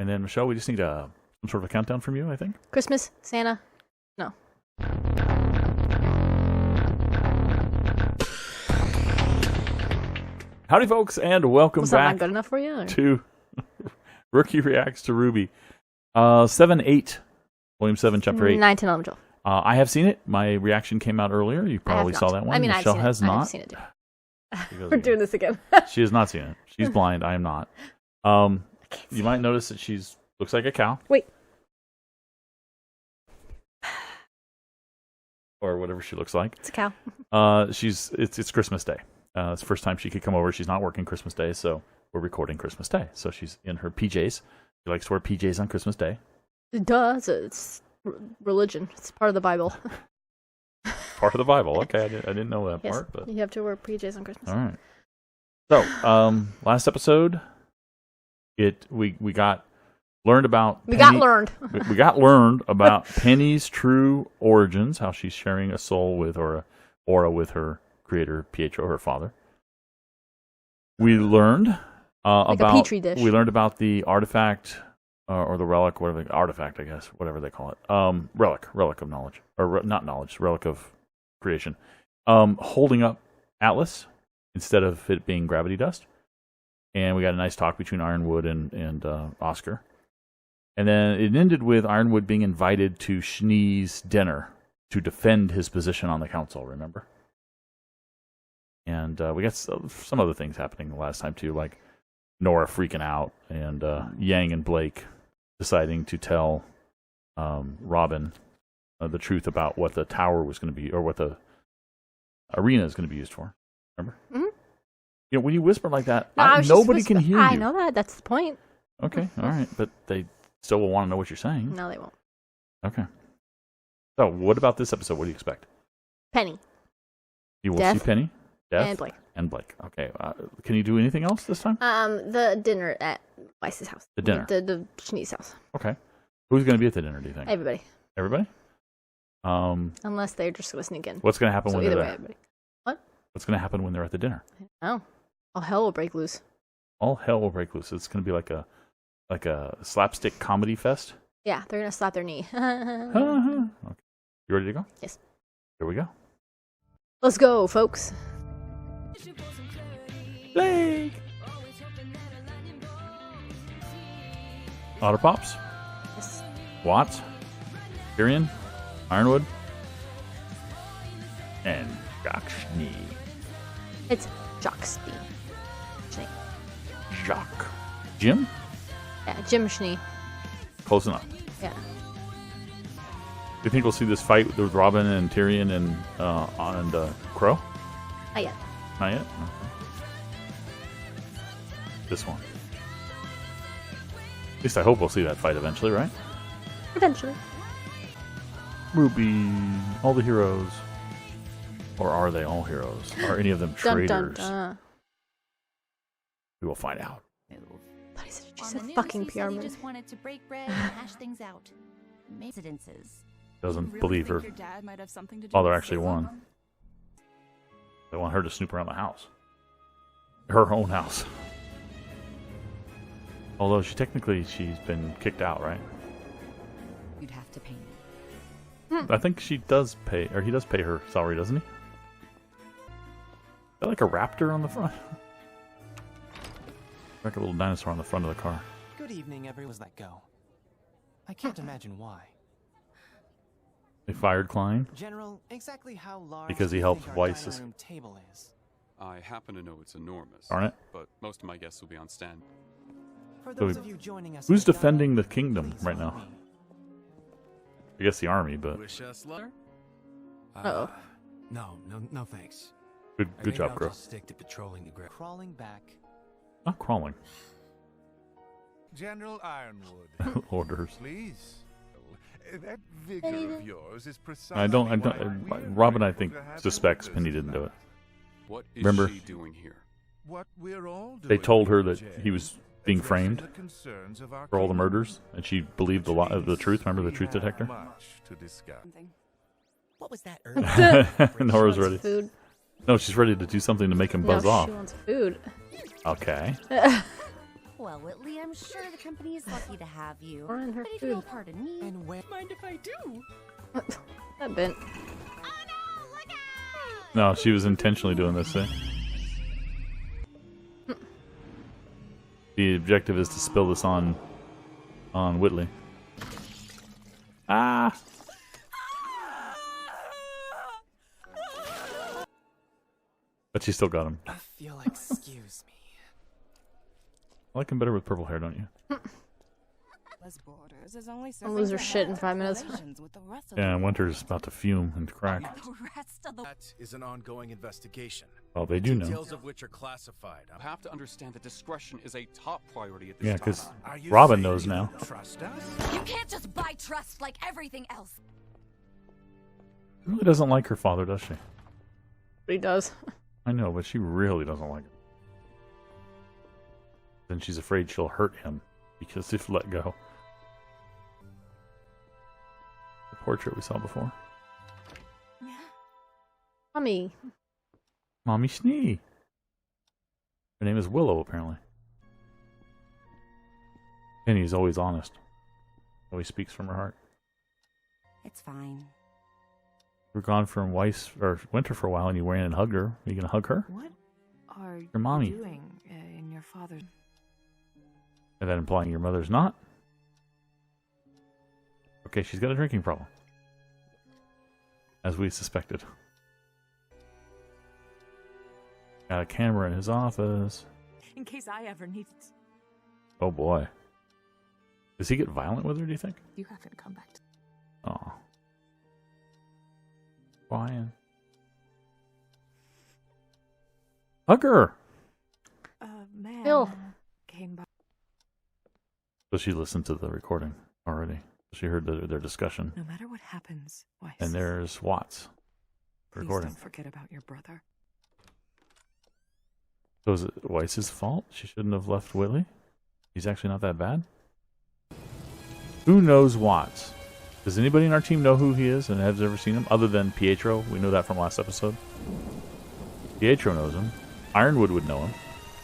And then, Michelle, we just need some sort of a countdown from you, I think. Christmas, Santa, no. Howdy, folks, and welcome Was back that not good enough for you? Or? to Rookie Reacts to RWBY. 7-8, Volume 7, Chapter 8. 9, 10, 11, 12. I have seen it. My reaction came out earlier. You probably saw that one. I mean, Michelle has not. I've seen it too. We're doing this again. She has not seen it. She's blind. I am not. You might notice that she's looks like a cow. Wait. Or whatever she looks like. It's a cow. It's Christmas Day. It's the first time she could come over. She's not working Christmas Day, so we're recording Christmas Day. So she's in her PJs. She likes to wear PJs on Christmas Day. Duh. It's religion. It's part of the Bible. Part of the Bible. Okay, I didn't know that yes, part. But you have to wear PJs on Christmas. all right. So, last episode, we got learned about we got learned about Penny's true origins, how she's sharing a soul with or a aura with her creator Pietro, her father. We learned like about a petri dish. We learned about the artifact or the relic, whatever artifact, I guess, whatever they call it. Relic of knowledge, or not knowledge, relic of creation. Holding up Atlas instead of it being gravity dust. And we got a nice talk between Ironwood and Oscar. And then it ended with Ironwood being invited to Shnee's dinner to defend his position on the council, remember? And we got some other things happening the last time, too, like Nora freaking out and Yang and Blake deciding to tell Robin the truth about what the tower was going to be, or what the arena is going to be used for. Remember? Mm-hmm. You know, when you whisper like that, no, nobody can hear you. I know that. That's the point. Okay, all right. But they still will want to know what you're saying. No, they won't. Okay. So, what about this episode? What do you expect? Penny. You will Death. see Penny, Death, And Blake. And Blake. Okay. Can you do anything else this time? The dinner at Weiss's house. The dinner. The Shnee's house. Okay. Who's going to be at the dinner, do you think? Everybody. Everybody? Unless they're just going to sneak in. What's going to happen when they're there? Everybody. What? What's going to happen when they're at the dinner? Oh. All hell will break loose. All hell will break loose. It's going to be like a slapstick comedy fest? Yeah, they're going to slap their knee. Okay. You ready to go? Yes. Here we go. Let's go, folks. Blake! Otter Pops? Yes. Watts? Tyrion? Ironwood? And Jacques Schnee. It's Jacques Schnee. Jacques. Jim? Yeah, Jim Schnee. Close enough. Yeah. Do you think we'll see this fight with Robin and Tyrion and Crow? Not yet. Not yet? Okay. This one. At least I hope we'll see that fight eventually, right? Eventually. RWBY, all the heroes. Or are they all heroes? Are any of them traitors? Dun, dun, dun. We will find out. She said fucking PR man. Just wanted to break bread and hash things out. Incidences. Doesn't believe her father actually won. They want her to snoop around the house. Her own house. Although she's been kicked out, right? You'd have to pay me. I think she does pay, or he does pay her salary, doesn't he? Is that like a raptor on the front? Like a little dinosaur on the front of the car. Good evening, everyone. Let go. I can't imagine why. They fired Klein General, exactly how large because he helped Weiss's table is. I happen to know it's enormous. Darn it. But most of my guests will be on stand. For those of you joining us, Who's defending the kingdom right now? I guess the army, but Wish us luck. Uh-oh. No thanks. good job, Crow. I'll stick to patrolling the ground. Crawling back. Not crawling. General Ironwood. Orders. Please. That vigor of yours is precisely I don't. why we're Robin, I grateful think, to have suspects you with Penny us didn't do it. tonight. What is Remember? she doing here? What we're all They doing told her here, that Jay, he was being addresses framed the concerns of our for all the kingdom, murders, and she believed the which truth. Remember the means truth we have detector? much to discuss. What was that earlier? Nora's She wants ready. food. No, she's ready to do something to make him buzz no, off. She wants food. Okay. Well, Whitley, I'm sure the company is lucky to have you. Or in her But if you'll food. pardon me. And when? Mind if I do? That bent. No, she was intentionally doing this thing. The objective is to spill this on Whitley. Ah! But she still got him. I feel like, excuse me. I like him better with purple hair, don't you? Borders is only I'll lose her shit in 5 minutes. with the rest of Yeah, Winter's about to fume and crack. The rest of the That is an ongoing investigation. Well, they do know. Details of which are classified. You have to understand that discretion is a top priority at this Yeah, time. because Are you Robin saying knows you now. don't Trust us? You can't just buy trust like everything else. She really doesn't like her father, does she? But he does. I know, but she really doesn't like it. Then she's afraid she'll hurt him because if let go. The portrait we saw before. Mommy. Mommy Snee. Her name is Willow, apparently. Penny's always honest. Always speaks from her heart. It's fine. We're gone from Winter for a while, and you ran and hugged her. Are you gonna hug her? What are Your mommy. you doing in your father's? Is that implying your mother's not? Okay, she's got a drinking problem. As we suspected. Got a camera in his office. In case I ever need it. Oh boy. Does he get violent with her, do you think? You haven't come back to. Oh. Brian. Hug her! A man Bill. came by. So she listened to the recording already. She heard their discussion. No matter what happens, Weiss, And there's Watts. please Recording. don't forget about your brother. So is it Weiss's fault? She shouldn't have left Whitley? He's actually not that bad? Who knows Watts? Does anybody in our team know who he is and has ever seen him? Other than Pietro. We know that from last episode. Pietro knows him. Ironwood would know him,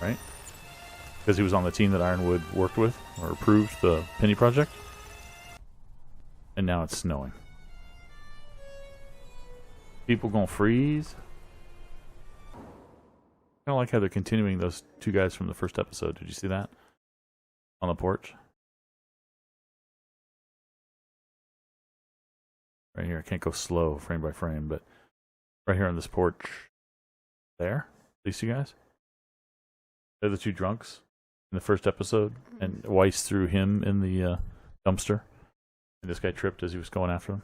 right? Because he was on the team that Ironwood worked with or approved the Penny Project. And now it's snowing. People gonna freeze. I don't like how they're continuing those two guys from the first episode. Did you see that? On the porch? Right here. I can't go slow frame by frame, but right here on this porch. There? These two guys? They're the two drunks in the first episode. And Weiss threw him in the dumpster. And this guy tripped as he was going after him.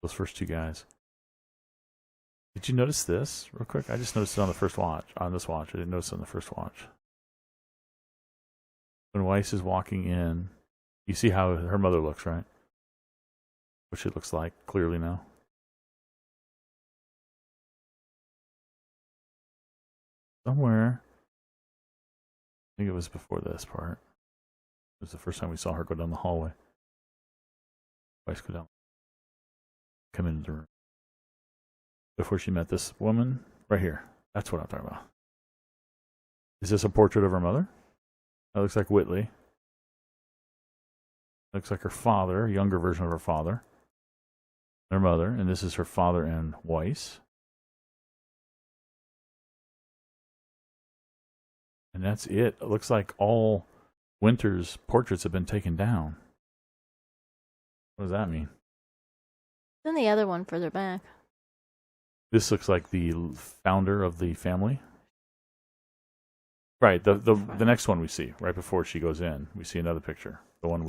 Those first two guys. Did you notice this real quick? I just noticed it on the first watch. On this watch. I didn't notice it on the first watch. When Weiss is walking in, you see how her mother looks, right? What she looks like, clearly now. Somewhere. I think it was before this part. It was the first time we saw her go down the hallway. Weiss go down. Come into the room. Before she met this woman, right here. That's what I'm talking about. Is this a portrait of her mother? That looks like Whitley. Looks like her father, a younger version of her father. Her mother, and this is her father and Weiss. And that's it. It looks like all Winter's portraits have been taken down. What does that mean? Then the other one further back. This looks like the founder of the family. Right, the next one we see, right before she goes in, we see another picture. The one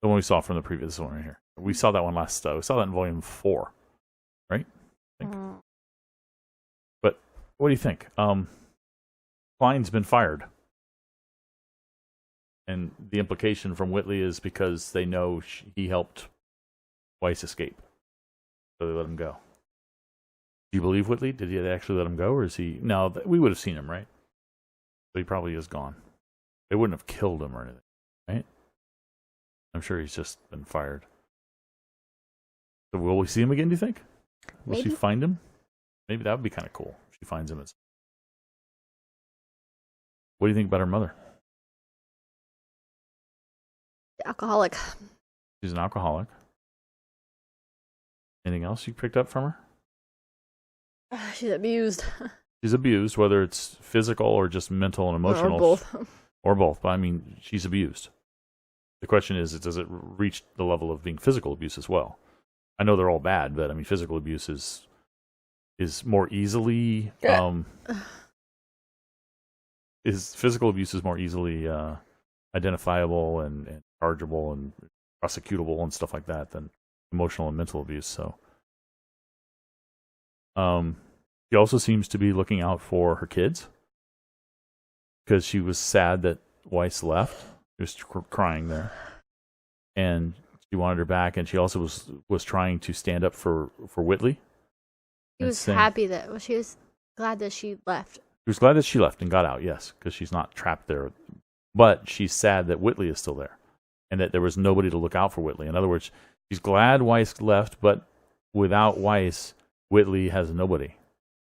we saw from the previous one right here. We saw that one last, we saw that in volume 4, right? I think. But what do you think? Klein's been fired. And the implication from Whitley is because they know he helped Weiss escape. So they let him go. Do you believe Whitley? Did he actually let him go, or is he? No, we would have seen him, right? So he probably is gone. They wouldn't have killed him or anything, right? I'm sure he's just been fired. So will we see him again, do you think? Will she Maybe. find him? Maybe that would be kind of cool if she finds him. What do you think about her mother? Alcoholic. She's an alcoholic. Anything else you picked up from her? She's abused. She's abused, whether it's physical or just mental and emotional. Or both. Or both. But I mean, she's abused. The question is, does it reach the level of being physical abuse as well? I know they're all bad, but I mean, physical abuse is more easily physical abuse is more easily identifiable and chargeable and prosecutable and stuff like that than emotional and mental abuse. So, she also seems to be looking out for her kids because she was sad that Weiss left. She was crying there, and she wanted her back. And she also was trying to stand up for Whitley. She was happy that she was glad that she left. She was glad that she left and got out, yes, because she's not trapped there. But she's sad that Whitley is still there, and that there was nobody to look out for Whitley. In other words, she's glad Weiss left, but without Weiss, Whitley has nobody.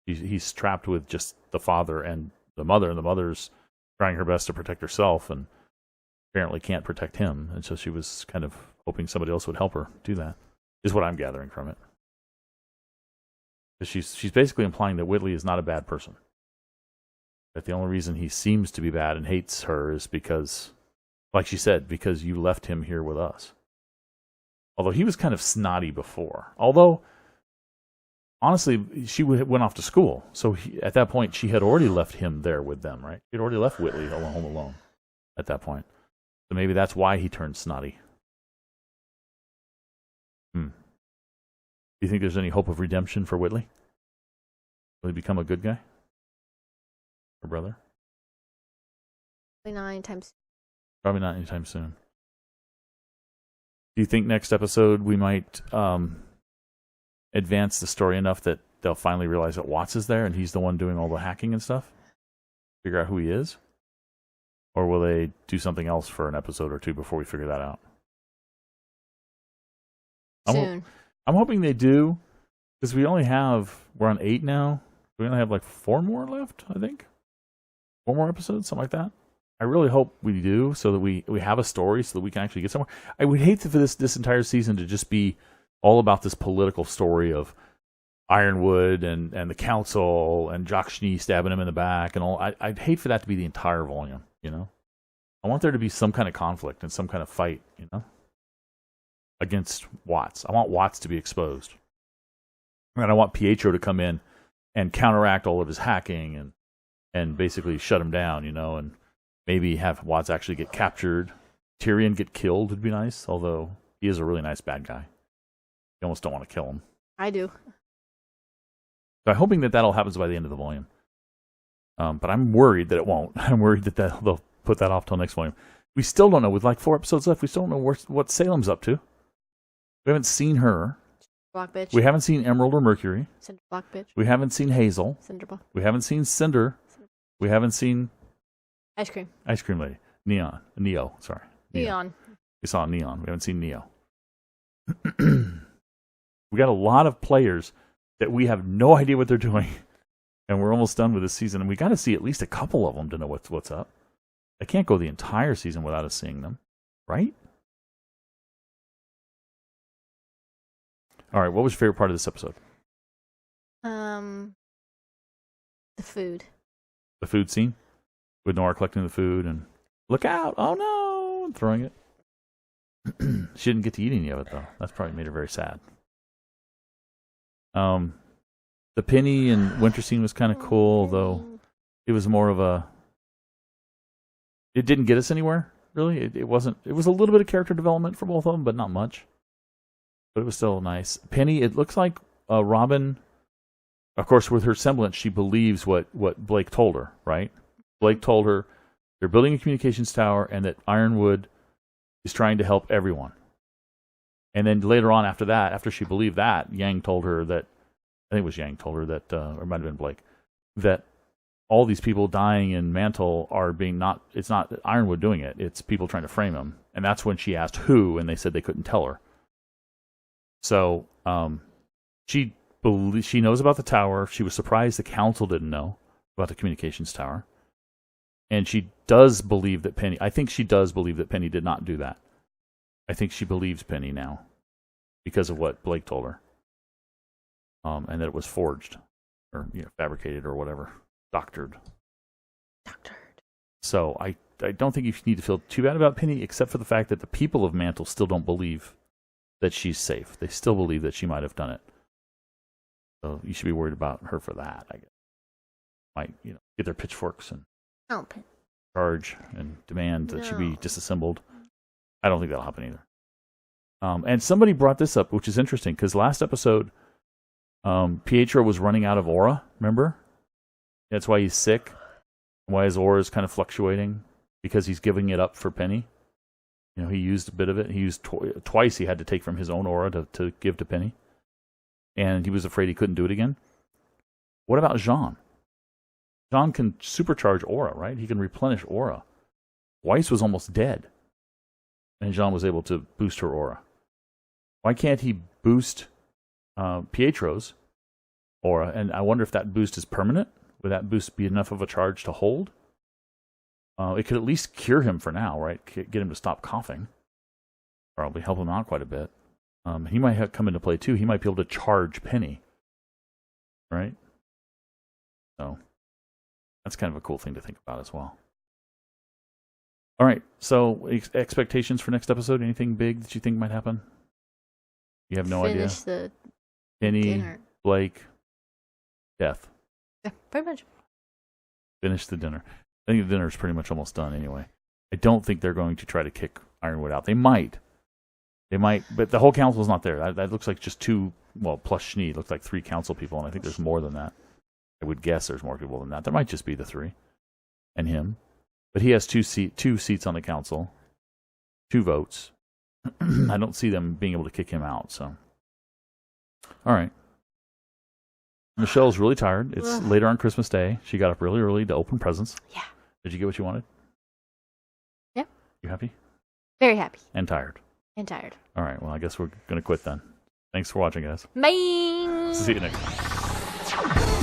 He's trapped with just the father and the mother's trying her best to protect herself, and apparently can't protect him. And so she was kind of hoping somebody else would help her do that, is what I'm gathering from it. She's basically implying that Whitley is not a bad person. That the only reason he seems to be bad and hates her is because, like she said, because you left him here with us. Although he was kind of snotty before. Although, honestly, she went off to school. So at that point, she had already left him there with them, right? She had already left Whitley home alone at that point. So maybe that's why he turned snotty. Do you think there's any hope of redemption for Whitley? Will he become a good guy? Her brother? Probably not anytime soon. Probably not anytime soon. Do you think next episode we might advance the story enough that they'll finally realize that Watts is there and he's the one doing all the hacking and stuff? Figure out who he is? Or will they do something else for an episode or two before we figure that out? Soon. I'm hoping they do, because we're on 8 now. We only have like 4 more left, I think. 4 more episodes, something like that. I really hope we do, so that we have a story, so that we can actually get somewhere. I would hate for this entire season to just be all about this political story of Ironwood and the council and Jock Schnee stabbing him in the back and all. I'd hate for that to be the entire volume, you know? I want there to be some kind of conflict and some kind of fight, you know? Against Watts. I want Watts to be exposed. And I want Pietro to come in and counteract all of his hacking and basically shut him down, you know, and maybe have Watts actually get captured. Tyrion get killed would be nice, although he is a really nice bad guy. You almost don't want to kill him. I do. So I'm hoping that all happens by the end of the volume. But I'm worried that it won't. I'm worried that they'll put that off till next volume. We still don't know, with like 4 episodes left, we still don't know what Salem's up to. We haven't seen her. Block bitch. We haven't seen Emerald or Mercury. Cinder block bitch. We haven't seen Hazel. Cinder block. We haven't seen Cinder. We haven't seen Ice cream. Ice Cream Lady. Neo, sorry. Neon. We saw Neon. We haven't seen Neo. We got a lot of players that we have no idea what they're doing. And we're almost done with this season. And we got to see at least a couple of them to know what's up. I can't go the entire season without us seeing them. Right? All right, what was your favorite part of this episode? The food. The food scene? With Nora collecting the food and, look out, oh no, and throwing it. She didn't get to eat any of it, though. That's probably made her very sad. The Penny and Winter scene was kind of cool, though it was more of a... It didn't get us anywhere, really. It wasn't... It was a little bit of character development for both of them, but not much. But it was still nice. Penny, it looks like Robin, of course, with her semblance, she believes what Blake told her, right? Blake told her they're building a communications tower and that Ironwood is trying to help everyone. And then later on after that, after she believed that, Yang told her that, I think it was Yang told her that, or it might have been Blake, that all these people dying in Mantle are it's not Ironwood doing it, it's people trying to frame him. And that's when she asked who, and they said they couldn't tell her. So she knows about the tower. She was surprised the council didn't know about the communications tower. And she does believe that Penny... I think she does believe that Penny did not do that. I think she believes Penny now because of what Blake told her. And that it was forged or fabricated or whatever. Doctored. So I don't think you need to feel too bad about Penny, except for the fact that the people of Mantle still don't believe that she's safe. They still believe that she might have done it. So you should be worried about her for that, I guess. Might, get their pitchforks and charge and demand that she be disassembled. I don't think that'll happen either. And somebody brought this up, which is interesting, because last episode, Pietro was running out of aura, remember? That's why he's sick. Why his aura is kind of fluctuating, because he's giving it up for Penny. He used a bit of it. He used twice he had to take from his own aura to give to Penny. And he was afraid he couldn't do it again. What about Jean? Jean can supercharge aura, right? He can replenish aura. Weiss was almost dead. And Jean was able to boost her aura. Why can't he boost Pietro's aura? And I wonder if that boost is permanent. Would that boost be enough of a charge to hold? It could at least cure him for now, right? Get him to stop coughing. Probably help him out quite a bit. He might come into play too. He might be able to charge Penny. Right? So, that's kind of a cool thing to think about as well. All right, so expectations for next episode? Anything big that you think might happen? You have no idea? Finish the Penny, dinner. Blake, death. Yeah, pretty much. Finish the dinner. I think the dinner is pretty much almost done anyway. I don't think they're going to try to kick Ironwood out. They might, but the whole council's not there. That looks like just two, plus Schnee. It looks like 3 council people, and I think there's more than that. I would guess there's more people than that. There might just be the 3 and him. But he has 2 seats on the council, 2 votes. I don't see them being able to kick him out. So, all right. Michelle's really tired. It's later on Christmas Day. She got up really early to open presents. Yeah. Did you get what you wanted? Yeah. You happy? Very happy. And tired. All right. Well, I guess we're going to quit then. Thanks for watching, guys. Bye. See you next time.